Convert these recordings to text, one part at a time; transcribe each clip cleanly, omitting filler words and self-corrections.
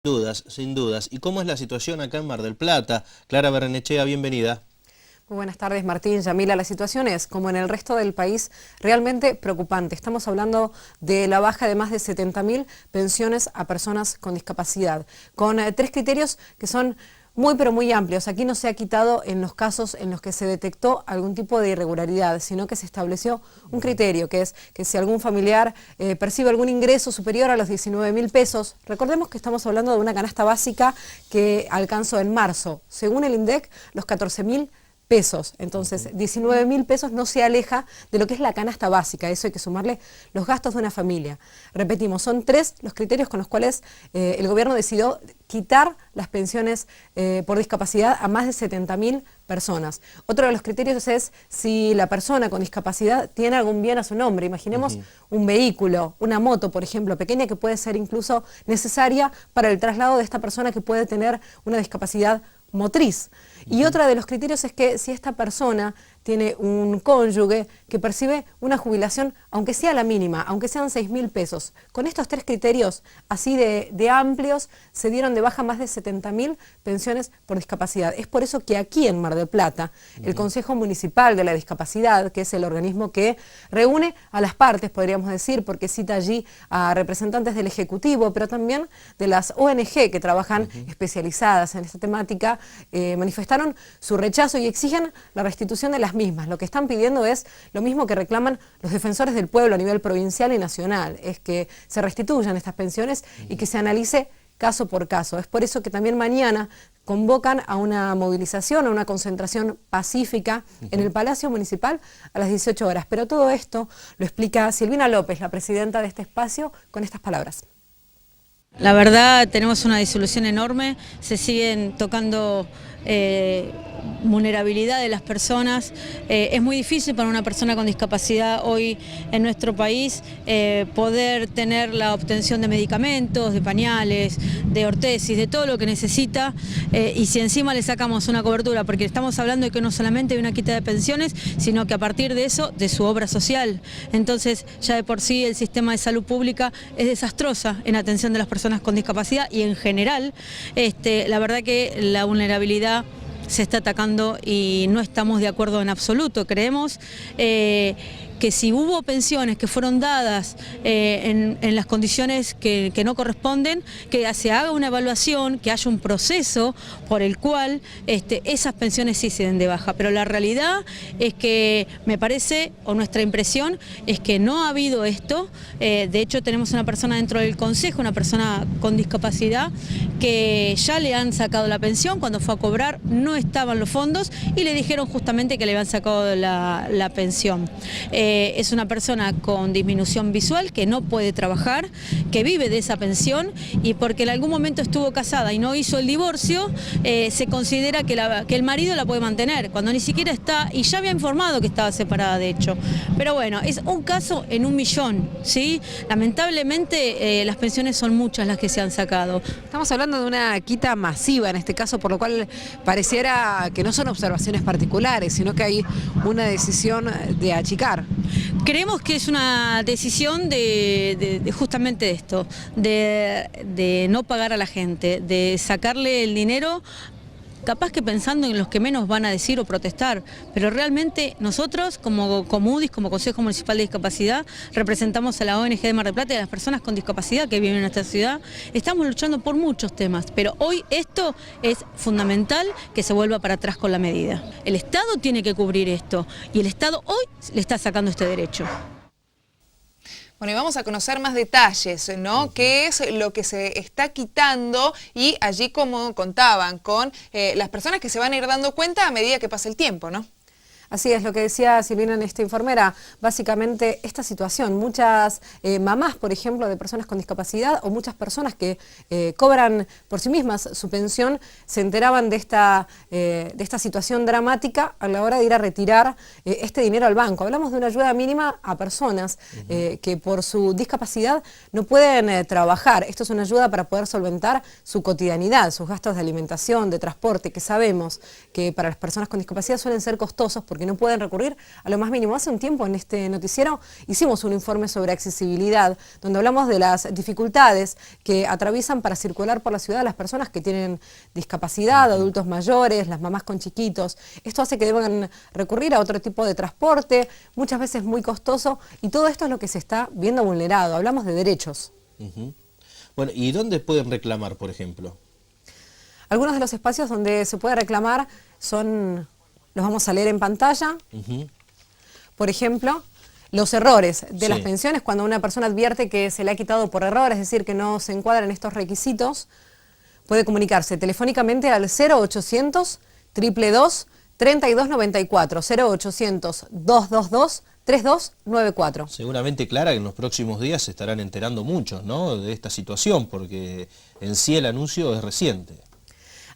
Dudas, sin dudas. ¿Y cómo es la situación acá en Mar del Plata? Clara Barrenechea, bienvenida. Muy buenas tardes, Martín, Yamila. La situación es, como en el resto del país, realmente preocupante. Estamos hablando de la baja de más de 70.000 pensiones a personas con discapacidad, con tres criterios que son muy pero muy amplios. Aquí no se ha quitado en los casos en los que se detectó algún tipo de irregularidad, sino que se estableció un criterio, que es que si algún familiar percibe algún ingreso superior a los 19.000 pesos, recordemos que estamos hablando de una canasta básica que alcanzó en marzo, según el INDEC, los 14.000 pesos. Entonces, 19.000 pesos no se aleja de lo que es la canasta básica. Eso hay que sumarle los gastos de una familia. Repetimos, son tres los criterios con los cuales el gobierno decidió quitar las pensiones por discapacidad a más de 70.000 personas. Otro de los criterios es si la persona con discapacidad tiene algún bien a su nombre. Imaginemos un vehículo, una moto, por ejemplo, pequeña, que puede ser incluso necesaria para el traslado de esta persona que puede tener una discapacidad motriz. Y otro de los criterios es que si esta persona tiene un cónyuge que percibe una jubilación, aunque sea la mínima, aunque sean 6.000 pesos. Con estos tres criterios, así de amplios, se dieron de baja más de 70.000 pensiones por discapacidad. Es por eso que aquí en Mar del Plata, el Consejo Municipal de la Discapacidad, que es el organismo que reúne a las partes, podríamos decir, porque cita allí a representantes del Ejecutivo, pero también de las ONG que trabajan especializadas en esta temática, manifestaron su rechazo y exigen la restitución de las mismas. Lo que están pidiendo es lo mismo que reclaman los defensores del pueblo a nivel provincial y nacional, es que se restituyan estas pensiones y que se analice caso por caso. Es por eso que también mañana convocan a una movilización, a una concentración pacífica en el Palacio Municipal a las 18 horas. Pero todo esto lo explica Silvina López, la presidenta de este espacio, con estas palabras. La verdad, tenemos una disolución enorme, se siguen tocando vulnerabilidad de las personas. Es muy difícil para una persona con discapacidad hoy en nuestro país poder tener la obtención de medicamentos, de pañales, de ortesis, de todo lo que necesita, y si encima le sacamos una cobertura, porque estamos hablando de que no solamente hay una quita de pensiones, sino que a partir de eso, de su obra social. Entonces, ya de por sí el sistema de salud pública es desastrosa en atención de las personas con discapacidad y en general, la verdad que la vulnerabilidad se está atacando y no estamos de acuerdo en absoluto. Creemos que si hubo pensiones que fueron dadas en las condiciones que no corresponden, que se haga una evaluación, que haya un proceso por el cual esas pensiones sí se den de baja. Pero la realidad es que me parece, o nuestra impresión, es que no ha habido esto. De hecho, tenemos una persona dentro del Consejo, una persona con discapacidad, que ya le han sacado la pensión. Cuando fue a cobrar no estaban los fondos y le dijeron justamente que le habían sacado la pensión. Es una persona con disminución visual que no puede trabajar, que vive de esa pensión, y porque en algún momento estuvo casada y no hizo el divorcio, se considera que el marido la puede mantener, cuando ni siquiera está, y ya había informado que estaba separada de hecho. Pero bueno, es un caso en 1.000.000, ¿sí? Lamentablemente las pensiones son muchas las que se han sacado. Estamos hablando de una quita masiva en este caso, por lo cual pareciera que no son observaciones particulares, sino que hay una decisión de achicar. Creemos que es una decisión de justamente de esto, de no pagar a la gente, de sacarle el dinero, capaz que pensando en los que menos van a decir o protestar, pero realmente nosotros como UDIS, como Consejo Municipal de Discapacidad, representamos a la ONG de Mar del Plata y a las personas con discapacidad que viven en esta ciudad. Estamos luchando por muchos temas, pero hoy esto es fundamental, que se vuelva para atrás con la medida. El Estado tiene que cubrir esto y el Estado hoy le está sacando este derecho. Bueno, y vamos a conocer más detalles, ¿no? ¿Qué es lo que se está quitando? Y allí, como contaban, con las personas que se van a ir dando cuenta a medida que pasa el tiempo, ¿no? Así es, lo que decía Silvina en esta informera, básicamente esta situación. Muchas mamás, por ejemplo, de personas con discapacidad, o muchas personas que cobran por sí mismas su pensión, se enteraban de esta situación dramática a la hora de ir a retirar este dinero al banco. Hablamos de una ayuda mínima a personas que por su discapacidad no pueden trabajar. Esto es una ayuda para poder solventar su cotidianidad, sus gastos de alimentación, de transporte, que sabemos que para las personas con discapacidad suelen ser costosos porque porque no pueden recurrir a lo más mínimo. Hace un tiempo en este noticiero hicimos un informe sobre accesibilidad, donde hablamos de las dificultades que atraviesan para circular por la ciudad las personas que tienen discapacidad, adultos mayores, las mamás con chiquitos. Esto hace que deban recurrir a otro tipo de transporte, muchas veces muy costoso, y todo esto es lo que se está viendo vulnerado. Hablamos de derechos. Bueno, ¿y dónde pueden reclamar, por ejemplo? Algunos de los espacios donde se puede reclamar son, los vamos a leer en pantalla. Por ejemplo, los errores de las pensiones, cuando una persona advierte que se le ha quitado por error, es decir, que no se encuadran en estos requisitos, puede comunicarse telefónicamente al 0800 222 3294, 0800 222 3294. Seguramente, Clara, que en los próximos días se estarán enterando muchos, ¿no?, de esta situación, porque en sí el anuncio es reciente.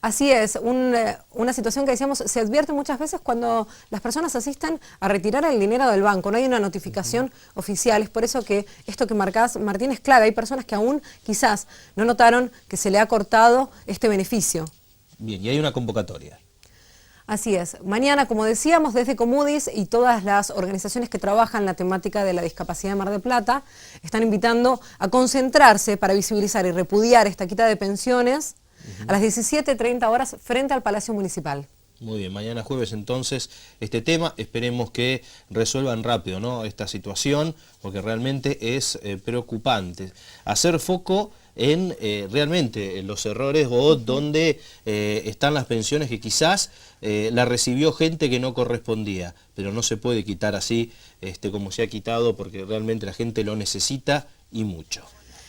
Así es, una situación que decíamos, se advierte muchas veces cuando las personas asisten a retirar el dinero del banco, no hay una notificación oficial, es por eso que esto que marcás, Martín, es clave. Hay personas que aún quizás no notaron que se le ha cortado este beneficio. Bien, y hay una convocatoria. Así es. Mañana, como decíamos, desde Comudis y todas las organizaciones que trabajan la temática de la discapacidad de Mar del Plata están invitando a concentrarse para visibilizar y repudiar esta quita de pensiones a las 17:30 horas frente al Palacio Municipal. Muy bien, mañana jueves entonces este tema, esperemos que resuelvan rápido, ¿no?, esta situación, porque realmente es preocupante. Hacer foco en realmente los errores o donde están las pensiones que quizás la recibió gente que no correspondía, pero no se puede quitar así como se ha quitado, porque realmente la gente lo necesita y mucho.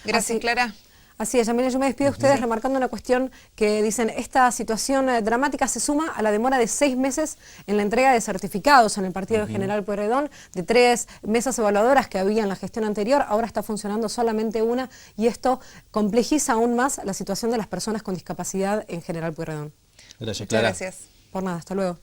Gracias, Clara. Así es, Yamila, yo me despido de ustedes remarcando una cuestión que dicen, esta situación dramática se suma a la demora de 6 meses en la entrega de certificados en el partido General Pueyrredón, de 3 mesas evaluadoras que había en la gestión anterior, ahora está funcionando solamente una, y esto complejiza aún más la situación de las personas con discapacidad en General Pueyrredón. Gracias, Clara. Muchas gracias. Por nada, hasta luego.